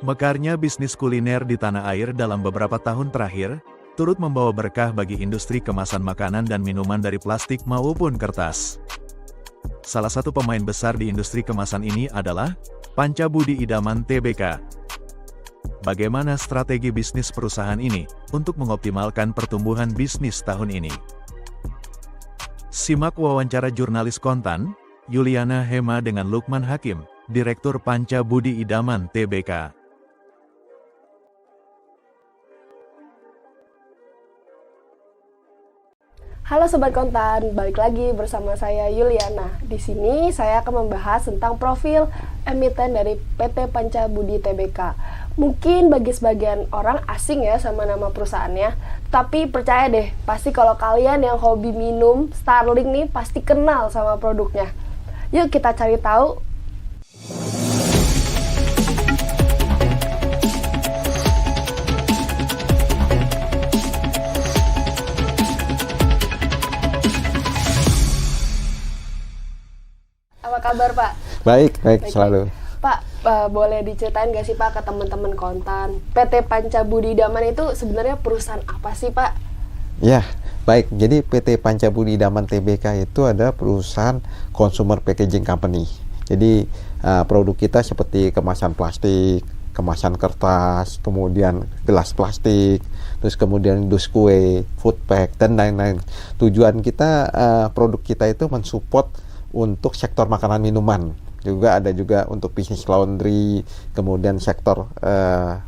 Mekarnya bisnis kuliner di tanah air dalam beberapa tahun terakhir, turut membawa berkah bagi industri kemasan makanan dan minuman dari plastik maupun kertas. Salah satu pemain besar di industri kemasan ini adalah Panca Budi Idaman Tbk. Bagaimana strategi bisnis perusahaan ini untuk mengoptimalkan pertumbuhan bisnis tahun ini? Simak wawancara jurnalis Kontan, Yuliana Hema dengan Lukman Hakim, Direktur Panca Budi Idaman Tbk. Halo Sobat Kontan, balik lagi bersama saya Yuliana. Di sini saya akan membahas tentang profil emiten dari PT Panca Budi Tbk. Mungkin bagi sebagian orang asing ya sama nama perusahaannya, tapi percaya deh, pasti kalau kalian yang hobi minum Starling nih pasti kenal sama produknya. Yuk kita cari tahu. Apa kabar Pak? Baik selalu. Pak, boleh diceritain gak sih Pak ke teman-teman Kontan, PT Panca Budi Idaman itu sebenarnya perusahaan apa sih Pak? Ya, baik. Jadi PT Panca Budi Idaman Tbk itu adalah perusahaan consumer packaging company. Jadi produk kita seperti kemasan plastik, kemasan kertas, kemudian gelas plastik, terus kemudian dus kue, food pack, dan lain-lain. Tujuan kita, produk kita itu mensupport untuk sektor makanan minuman. Juga ada juga untuk bisnis laundry, kemudian sektor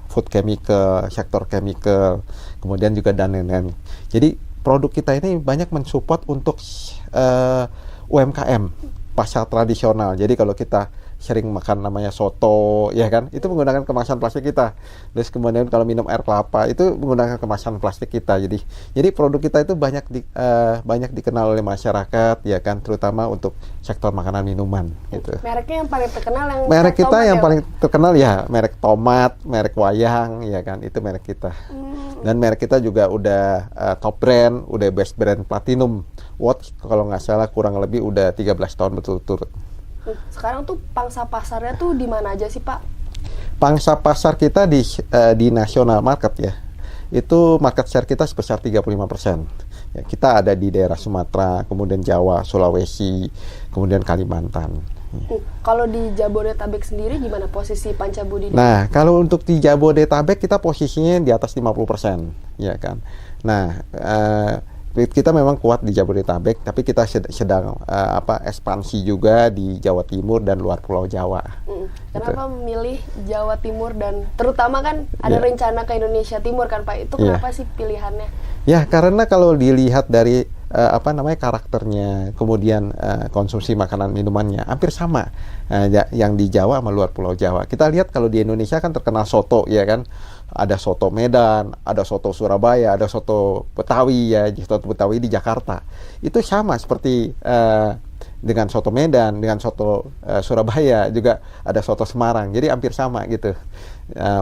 food chemical, sektor chemical, kemudian juga dan lain-lain. Jadi produk kita ini banyak mensupport untuk UMKM, pasar tradisional. Jadi kalau kita sering makan namanya soto, ya kan, itu menggunakan kemasan plastik kita. Terus kemudian kalau minum air kelapa itu menggunakan kemasan plastik kita. Jadi produk kita itu banyak dikenal oleh masyarakat, ya kan, terutama untuk sektor makanan minuman. Gitu. Mereknya yang paling terkenal yang merek kita yang ya, paling terkenal ya merek tomat, merek wayang, ya kan, itu merek kita. Dan merek kita juga udah top brand, udah best brand platinum. Kalau nggak salah kurang lebih udah 13 tahun berturut-turut. Sekarang tuh pangsa pasarnya tuh di mana aja sih Pak? Pangsa pasar kita di nasional market ya. Itu market share kita sebesar 35%. Ya, kita ada di daerah Sumatera, kemudian Jawa, Sulawesi, kemudian Kalimantan. Kalau di Jabodetabek sendiri gimana posisi Panca Budi? Nah, kalau untuk di Jabodetabek kita posisinya di atas 50%, ya kan. Nah, kita memang kuat di Jabodetabek, tapi kita sedang ekspansi juga di Jawa Timur dan luar Pulau Jawa. Kenapa memilih Jawa Timur dan terutama kan ada rencana ke Indonesia Timur kan Pak? Itu kenapa sih pilihannya? Ya, karena kalau dilihat dari karakternya, kemudian konsumsi makanan minumannya hampir sama, yang di Jawa sama luar Pulau Jawa. Kita lihat kalau di Indonesia kan terkenal soto, ya kan. Ada soto Medan, ada soto Surabaya, ada soto Betawi ya, soto Betawi di Jakarta. Itu sama seperti dengan soto Medan, dengan soto Surabaya, juga ada soto Semarang. Jadi hampir sama gitu.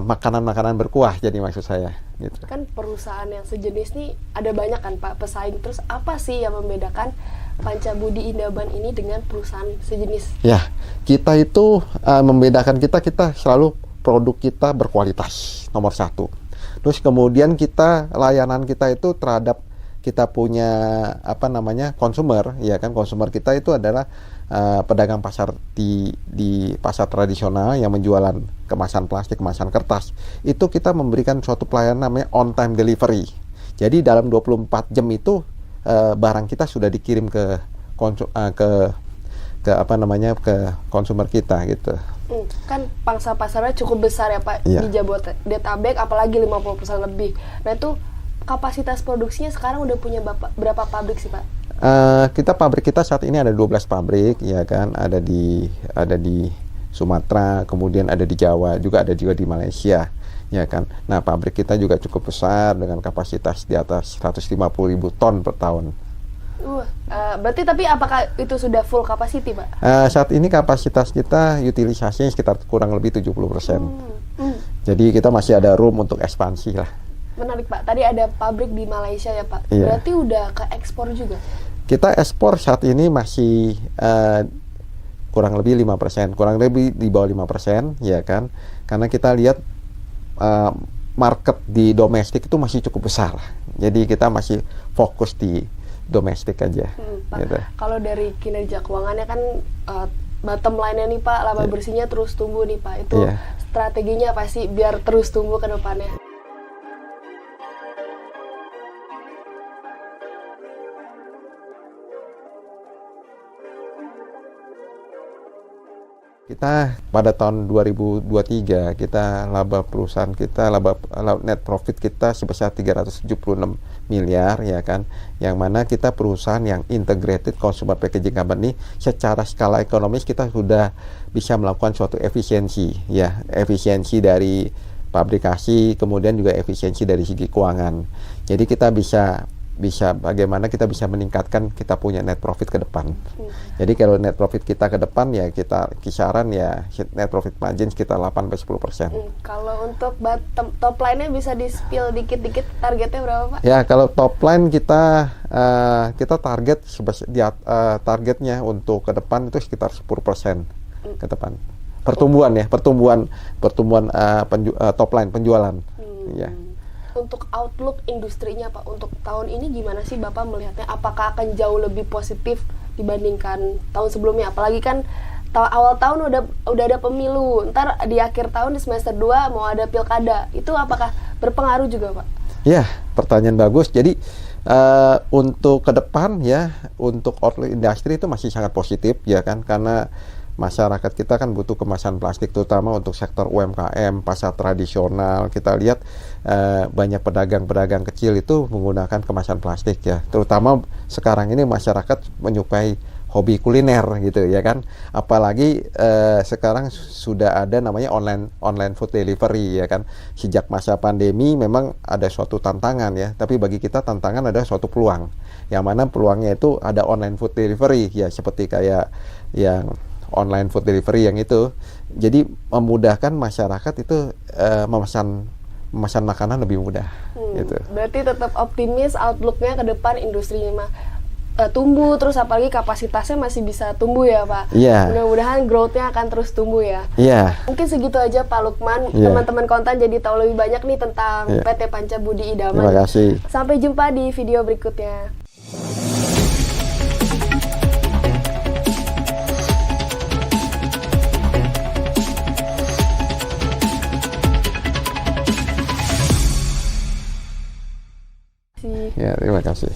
Makanan-makanan berkuah jadi maksud saya gitu. Kan perusahaan yang sejenis nih ada banyak kan Pak pesaing. Terus apa sih yang membedakan Panca Budi Idaman ini dengan perusahaan sejenis? Ya, kita itu membedakan kita selalu produk kita berkualitas nomor satu. Terus kemudian layanan kita itu terhadap kita punya konsumer, ya kan, konsumer kita itu adalah pedagang pasar di pasar tradisional yang menjualan kemasan plastik, kemasan kertas. Itu kita memberikan suatu pelayanan namanya on time delivery. Jadi dalam 24 jam itu barang kita sudah dikirim ke konsumer kita gitu. Kan pangsa pasarnya cukup besar ya Pak, di Jabodetabek apalagi 50% lebih. Nah itu kapasitas produksinya sekarang udah punya berapa pabrik sih Pak? Pabrik kita saat ini ada 12 pabrik, ya kan, ada di Sumatera, kemudian ada di Jawa, juga ada juga di Malaysia, ya kan. Nah, pabrik kita juga cukup besar dengan kapasitas di atas 150.000 ton per tahun. Berarti tapi apakah itu sudah full capacity Pak? Saat ini kapasitas kita utilisasinya sekitar kurang lebih 70%. Jadi kita masih ada room untuk ekspansi lah. Menarik Pak, tadi ada pabrik di Malaysia ya Pak, berarti udah ke ekspor juga? Kita ekspor saat ini masih kurang lebih 5%, kurang lebih di bawah 5%, ya kan, karena kita lihat market di domestik itu masih cukup besar. Jadi kita masih fokus di domestik aja. Pak, Gitu. kalau dari kinerja keuangannya kan bottom line-nya nih Pak, laba bersihnya terus tumbuh nih Pak. Itu Iya. strateginya apa sih biar terus tumbuh ke depannya? Kita pada tahun 2023 kita laba perusahaan kita net profit kita sebesar 376 miliar ya kan, yang mana kita perusahaan yang integrated consumer packaging company. Secara skala ekonomis kita sudah bisa melakukan suatu efisiensi ya, efisiensi dari pabrikasi, kemudian juga efisiensi dari segi keuangan. Jadi kita bisa bagaimana kita bisa meningkatkan kita punya net profit ke depan. Jadi kalau net profit kita ke depan ya kita kisaran ya net profit margin sekitar 8-10%. Kalau untuk top line-nya bisa di-spill dikit-dikit targetnya berapa Pak? Ya kalau top line kita target targetnya untuk ke depan itu sekitar 10% ke depan. Pertumbuhan top line penjualan. Ya. Untuk outlook industrinya Pak, untuk tahun ini gimana sih Bapak melihatnya? Apakah akan jauh lebih positif dibandingkan tahun sebelumnya? Apalagi kan awal tahun udah ada pemilu, ntar di akhir tahun di semester 2 mau ada pilkada. Itu apakah berpengaruh juga Pak? Ya, pertanyaan bagus. Jadi untuk ke depan ya, untuk outlook industri itu masih sangat positif ya kan, karena masyarakat kita kan butuh kemasan plastik, terutama untuk sektor UMKM, pasar tradisional. Kita lihat banyak pedagang-pedagang kecil itu menggunakan kemasan plastik ya. Terutama sekarang ini masyarakat menyukai hobi kuliner gitu ya kan. Apalagi sekarang sudah ada namanya online food delivery ya kan. Sejak masa pandemi memang ada suatu tantangan ya, tapi bagi kita tantangan ada suatu peluang. Yang mana peluangnya itu ada online food delivery ya, seperti kayak yang online food delivery yang itu, jadi memudahkan masyarakat itu memesan makanan lebih mudah. Gitu. Berarti tetap optimis outlooknya ke depan industrinya tumbuh, terus apalagi kapasitasnya masih bisa tumbuh ya Pak. Iya. Mudah-mudahan growth-nya akan terus tumbuh ya. Iya. Mungkin segitu aja Pak Lukman. Iya. Teman-teman kontan jadi tahu lebih banyak nih tentang Iya. PT Pancabudi Idaman. Terima kasih. Sampai jumpa di video berikutnya. Ya, terima kasih.